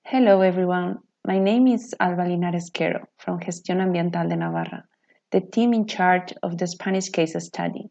Hello everyone, my name is Alba Linares Quero from Gestión Ambiental de Navarra, the team in charge of the Spanish case study,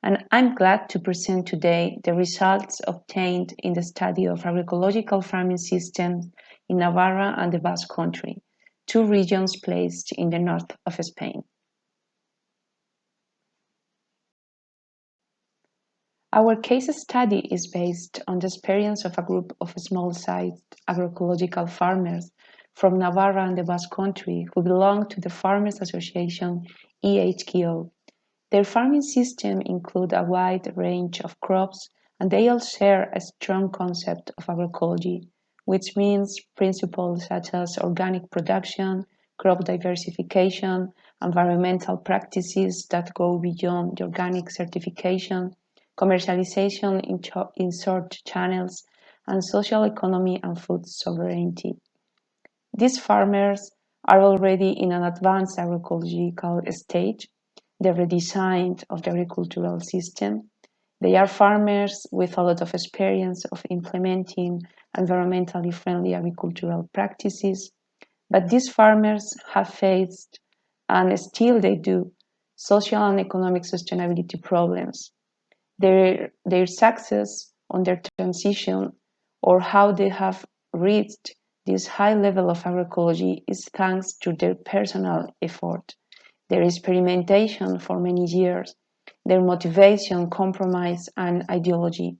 and I'm glad to present today the results obtained in the study of agroecological farming systems in Navarra and the Basque Country, two regions placed in the north of Spain. Our case study is based on the experience of a group of small-sized agroecological farmers from Navarra and the Basque Country who belong to the Farmers Association EHKO. Their farming system includes a wide range of crops, and they all share a strong concept of agroecology, which means principles such as organic production, crop diversification, environmental practices that go beyond the organic certification, commercialization in short channels, and social economy and food sovereignty. These farmers are already in an advanced agroecological stage, the redesign of the agricultural system. They are farmers with a lot of experience of implementing environmentally friendly agricultural practices, but these farmers have faced, and still they do, social and economic sustainability problems. Their success on their transition or how they have reached this high level of agroecology is thanks to their personal effort, their experimentation for many years, their motivation, compromise, and ideology.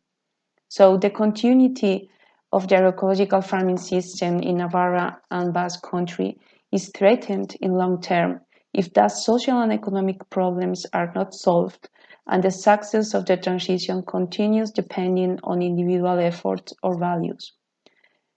So the continuity of the agroecological farming system in Navarra and Basque Country is threatened in long term if those social and economic problems are not solved and the success of the transition continues depending on individual efforts or values.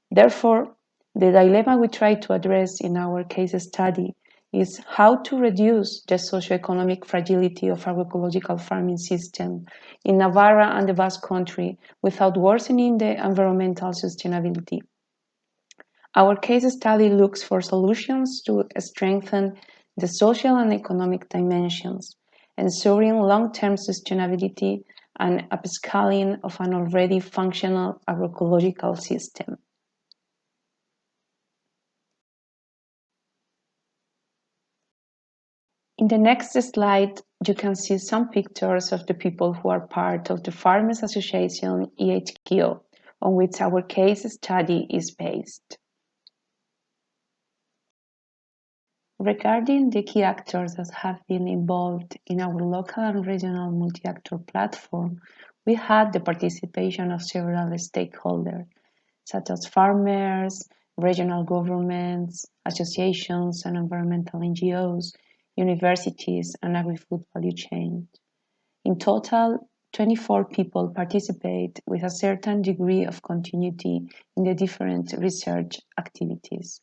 Therefore, the dilemma we try to address in our case study is how to reduce the socio-economic fragility of agroecological farming system in Navarra and the Basque Country without worsening the environmental sustainability. Our case study looks for solutions to strengthen the social and economic dimensions, ensuring long-term sustainability and upscaling of an already functional agroecological system. In the next slide, you can see some pictures of the people who are part of the Farmers Association EHKO, on which our case study is based. Regarding the key actors that have been involved in our local and regional multi-actor platform, we had the participation of several stakeholders, such as farmers, regional governments, associations and environmental NGOs, universities, and agri-food value chains. In total, 24 people participate with a certain degree of continuity in the different research activities.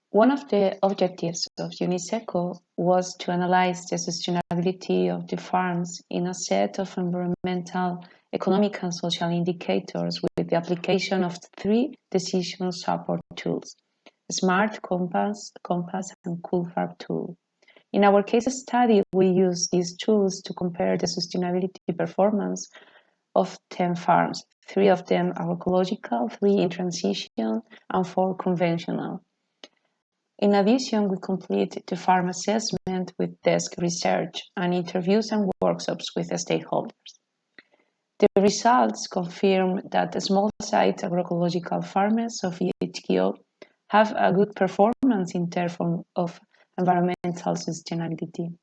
One of the objectives of Uniseco was to analyze the sustainability of the farms in a set of environmental, economic, and social indicators with the application of three decision support tools: Smart, Compass, and Cool-Farm tool. In our case study, we used these tools to compare the sustainability performance of 10 farms, 3 of them agroecological, 3 in transition, and 4 conventional. In addition, we completed the farm assessment with desk research and interviews and workshops with the stakeholders. The results confirm that small-sized agroecological farmers of EHKO have a good performance in terms of environmental sustainability.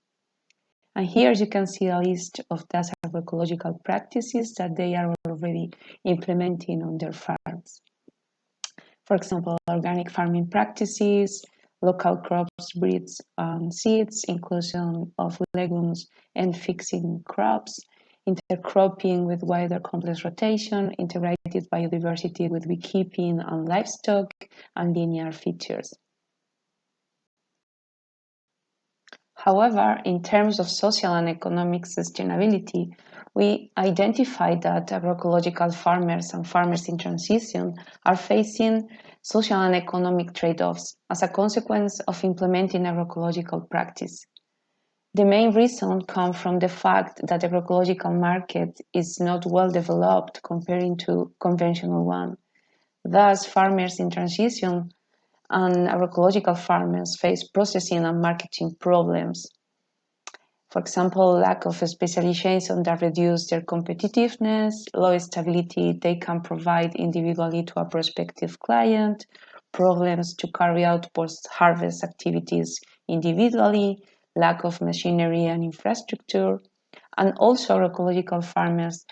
And here you can see a list of those agroecological practices that they are already implementing on their farms. For example, organic farming practices, local crops, breeds, and seeds, inclusion of legumes and fixing crops, intercropping with wider complex rotation, integrated biodiversity with beekeeping and livestock, and linear features. However, in terms of social and economic sustainability, we identified that agroecological farmers and farmers in transition are facing social and economic trade-offs as a consequence of implementing agroecological practice. The main reason comes from the fact that the agroecological market is not well developed comparing to conventional one. Thus, farmers in transition and agroecological farmers face processing and marketing problems. For example, lack of specialization that reduce their competitiveness, low stability they can provide individually to a prospective client, problems to carry out post-harvest activities individually, lack of machinery and infrastructure, and also agroecological farmers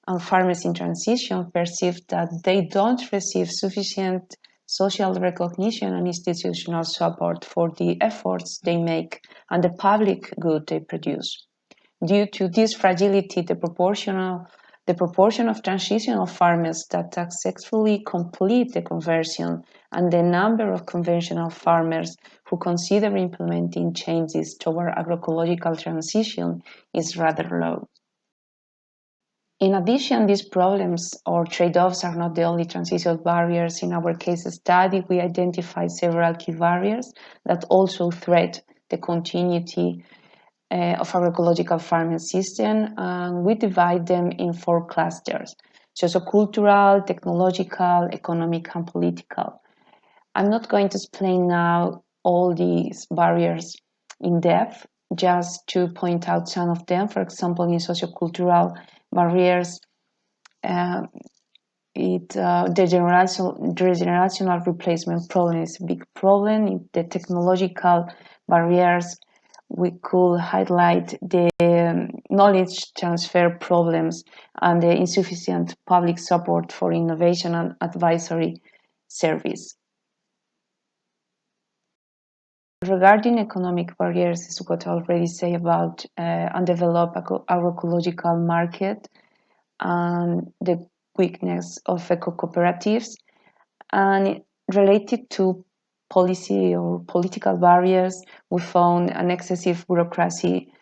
and farmers in transition perceive that they don't receive sufficient social recognition and institutional support for the efforts they make and the public good they produce. Due to this fragility, the proportion of transitional farmers that successfully complete the conversion and the number of conventional farmers who consider implementing changes toward agroecological transition is rather low. In addition, these problems or trade-offs are not the only transitional barriers. In our case study, we identified several key barriers that also threat the continuity of our ecological farming system, and we divide them in 4 clusters: sociocultural, technological, economic, and political. I'm not going to explain now all these barriers in depth, just to point out some of them. For example, in sociocultural barriers, the generational replacement problem is a big problem. In the technological barriers, we could highlight the knowledge transfer problems and the insufficient public support for innovation and advisory service. Regarding economic barriers, is what I already say about undeveloped agroecological market and the weakness of eco-cooperatives, and related to policy or political barriers, we found an excessive bureaucracy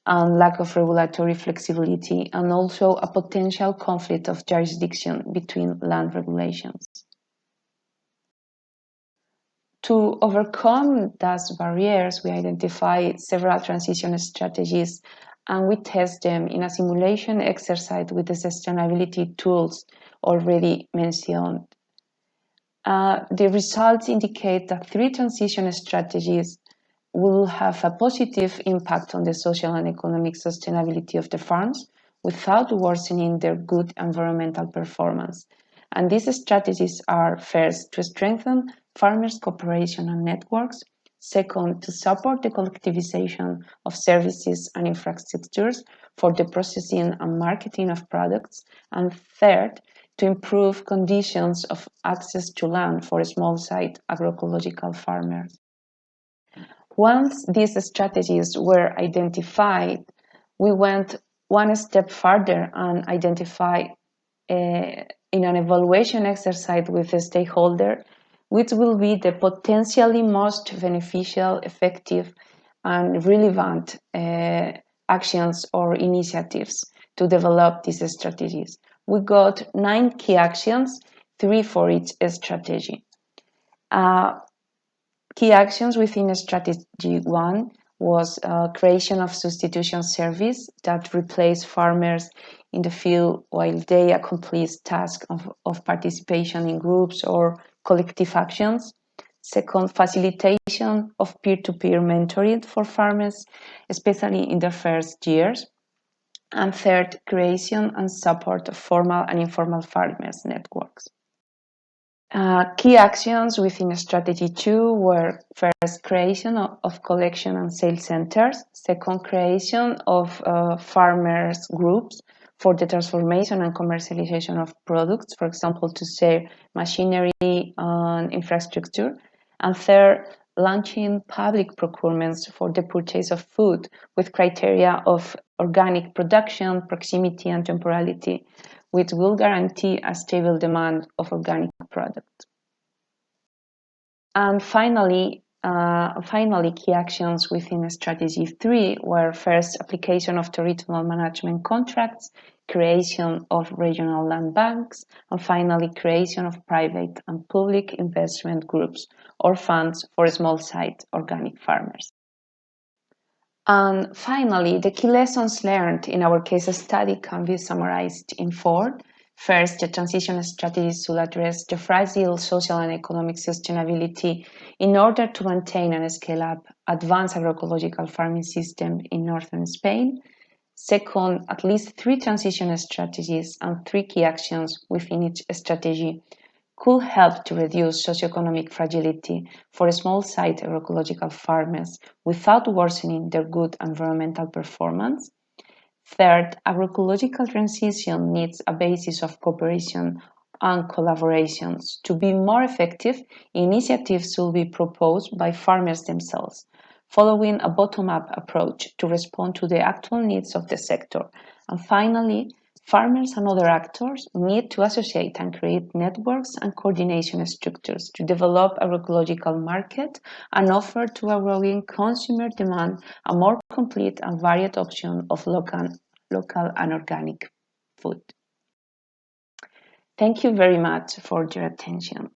and lack of regulatory flexibility, and also a potential conflict of jurisdiction between land regulations. To overcome those barriers, we identify several transition strategies and we test them in a simulation exercise with the sustainability tools already mentioned. The results indicate that 3 transition strategies will have a positive impact on the social and economic sustainability of the farms without worsening their good environmental performance. And these strategies are: first, to strengthen farmers' cooperation and networks; second, to support the collectivization of services and infrastructures for the processing and marketing of products; and third, to improve conditions of access to land for small-scale agroecological farmers. Once these strategies were identified, we went one step further and identified in an evaluation exercise with the stakeholder, which will be the potentially most beneficial, effective, and relevant actions or initiatives to develop these strategies. We got 9 key actions, 3 for each strategy. Key actions within strategy 1 was creation of substitution service that replaced farmers in the field while they accomplish tasks of participation in groups or collective actions. Second, facilitation of peer-to-peer mentoring for farmers, especially in their first years. And third, creation and support of formal and informal farmers networks. Key actions within strategy 2 were: first, creation of collection and sales centers; second, creation of farmers groups for the transformation and commercialization of products, for example, to sell machinery and infrastructure; and third, launching public procurements for the purchase of food with criteria of organic production, proximity, and temporality, which will guarantee a stable demand of organic products. And finally, key actions within strategy 3 were: first, application of territorial management contracts, creation of regional land banks, and finally, creation of private and public investment groups or funds for small-scale organic farmers. And finally, the key lessons learned in our case study can be summarized in four. First, the transition strategies should address the fragile social and economic sustainability in order to maintain and scale up advanced agroecological farming system in northern Spain. Second, at least three transition strategies and three key actions within each strategy could help to reduce socioeconomic fragility for small-site agroecological farmers without worsening their good environmental performance. Third, agroecological transition needs a basis of cooperation and collaborations. To be more effective, initiatives should be proposed by farmers themselves, following a bottom-up approach to respond to the actual needs of the sector. And finally, farmers and other actors need to associate and create networks and coordination structures to develop agroecological market and offer to a growing consumer demand a more complete and varied option of local and organic food. Thank you very much for your attention.